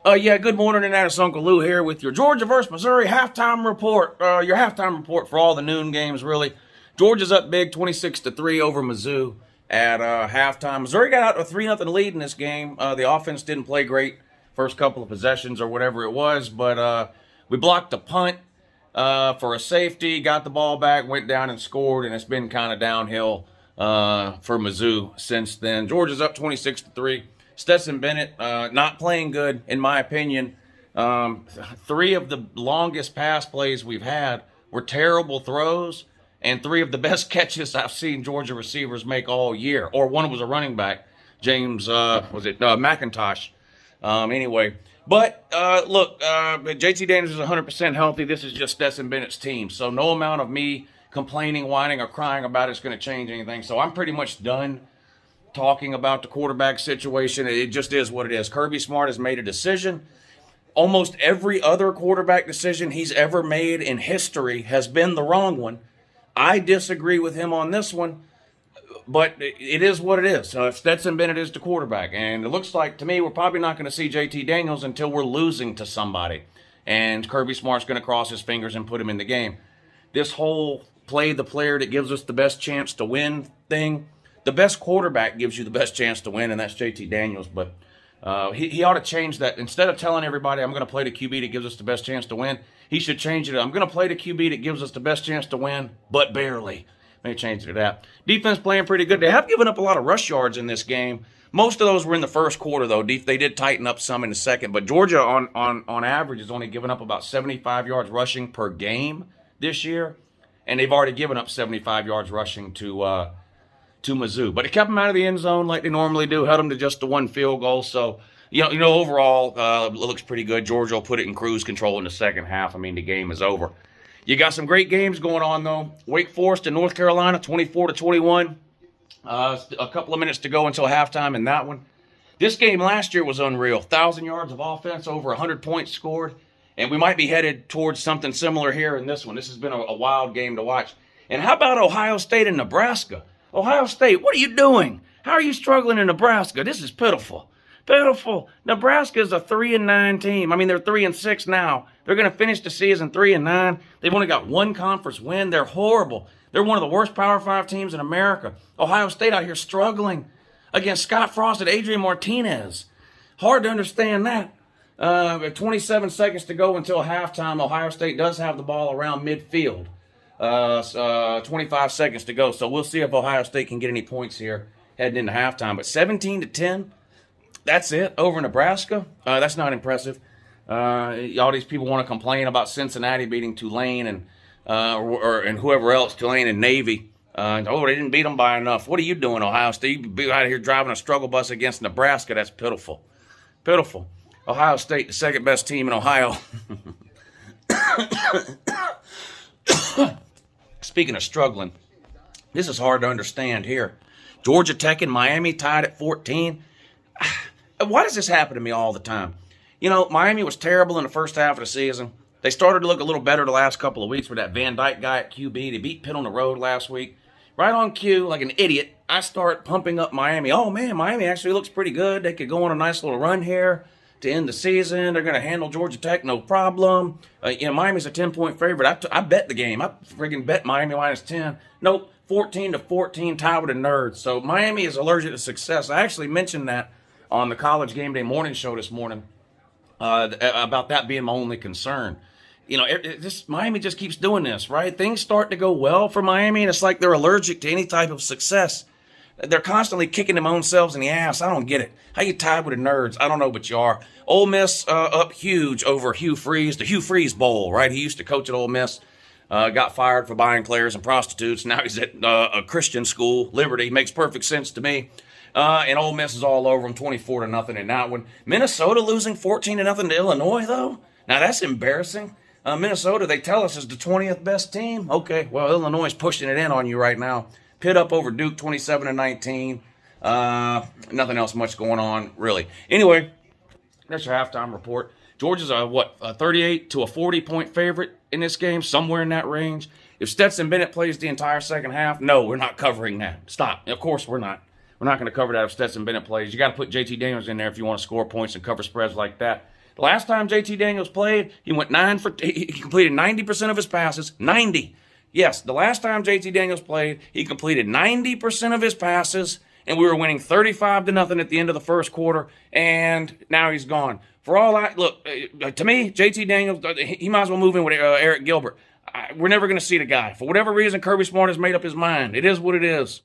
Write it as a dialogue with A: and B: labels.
A: Yeah, good morning, and that's Uncle Lou here with your Georgia versus Missouri halftime report. Your halftime report for all the noon games, really. Georgia's up big, 26-3 over Mizzou at halftime. Missouri got out to a 3-0 lead in this game. The offense didn't play great first couple of possessions or whatever it was, but we blocked a punt for a safety, got the ball back, went down and scored, and it's been kind of downhill for Mizzou since then. Georgia's up 26-3. Stetson Bennett not playing good, in my opinion. 3 of the longest pass plays we've had were terrible throws, and 3 of the best catches I've seen Georgia receivers make all year. Or one was a running back, James, McIntosh. Anyway, but look, JT Daniels is 100% healthy. This is just Stetson Bennett's team, so no amount of me complaining, whining, or crying about it's going to change anything. So I'm pretty much done talking about the quarterback situation. It just is what it is. Kirby Smart has made a decision. Almost every other quarterback decision he's ever made in history has been the wrong one. I disagree with him on this one, but it is what it is. Stetson Bennett is the quarterback, and it looks like to me we're probably not going to see JT Daniels until we're losing to somebody, and Kirby Smart's going to cross his fingers and put him in the game. This whole play the player that gives us the best chance to win thing, the best quarterback gives you the best chance to win, and that's JT Daniels. But he ought to change that. Instead of telling everybody, I'm going to play the QB that gives us the best chance to win, he should change it. I'm going to play the QB that gives us the best chance to win, but barely. Maybe change it to that. Defense playing pretty good. They have given up a lot of rush yards in this game. Most of those were in the first quarter, though. They did tighten up some in the second. But Georgia, on average, has only given up about 75 yards rushing per game this year. And they've already given up 75 yards rushing to Mizzou. But it kept them out of the end zone like they normally do, held them to just the 1 field goal. So, overall, it looks pretty good. Georgia will put it in cruise control in the second half. I mean, the game is over. You got some great games going on, though. Wake Forest and North Carolina, 24-21. A couple of minutes to go until halftime in that one. This game last year was unreal. 1,000 yards of offense, over 100 points scored. And we might be headed towards something similar here in this one. This has been a wild game to watch. And how about Ohio State and Nebraska? Ohio State, what are you doing? How are you struggling in Nebraska? This is pitiful. Pitiful. Nebraska is a 3-9 team. I mean, they're 3-6 now. They're going to finish the season 3-9. They've only got 1 conference win. They're horrible. They're one of the worst Power 5 teams in America. Ohio State out here struggling against Scott Frost and Adrian Martinez. Hard to understand that. 27 seconds to go until halftime. Ohio State does have the ball around midfield. 25 seconds to go. So we'll see if Ohio State can get any points here heading into halftime. But 17-10, that's it over Nebraska. That's not impressive. All these people want to complain about Cincinnati beating Tulane and whoever else, Tulane and Navy. They didn't beat them by enough. What are you doing, Ohio State? You be out here driving a struggle bus against Nebraska. That's pitiful. Pitiful. Ohio State, the second best team in Ohio. Speaking of struggling, this is hard to understand here. Georgia Tech and Miami tied at 14. Why does this happen to me all the time? Miami was terrible in the first half of the season. They started to look a little better the last couple of weeks with that Van Dyke guy at QB. They beat Pitt on the road last week. Right on cue, like an idiot, I start pumping up Miami. Oh, man, Miami actually looks pretty good. They could go on a nice little run here to end the season. They're going to handle Georgia Tech, no problem. Miami's a 10-point favorite. I bet the game. I freaking bet Miami minus 10. Nope, 14-14, tied with the Nerds. So Miami is allergic to success. I actually mentioned that on the College Game Day morning show this morning about that being my only concern. Miami just keeps doing this, right? Things start to go well for Miami, and it's like they're allergic to any type of success. They're constantly kicking them own selves in the ass. I don't get it. How you tied with the Nerds? I don't know, but you are. Ole Miss up huge over Hugh Freeze, the Hugh Freeze Bowl, right? He used to coach at Ole Miss, got fired for buying players and prostitutes. Now he's at a Christian school, Liberty. Makes perfect sense to me. And Ole Miss is all over them, 24-0 in that one. Minnesota losing 14-0 to Illinois, though? Now that's embarrassing. Minnesota, they tell us, is the 20th best team. Okay, well, Illinois is pushing it in on you right now. Pitt up over Duke, 27-19. Nothing else much going on, really. Anyway, that's your halftime report. Georgia's a 38 to a 40-point favorite in this game, somewhere in that range. If Stetson Bennett plays the entire second half, no, we're not covering that. Stop. Of course we're not. We're not going to cover that if Stetson Bennett plays. You got to put JT Daniels in there if you want to score points and cover spreads like that. The last time JT Daniels played, he went he completed 90% of his passes. 90. Yes, the last time JT Daniels played, he completed 90% of his passes, and we were winning 35-0 at the end of the first quarter, and now he's gone. For all look, to me, JT Daniels, he might as well move in with Eric Gilbert. We're never going to see the guy. For whatever reason, Kirby Smart has made up his mind. It is what it is.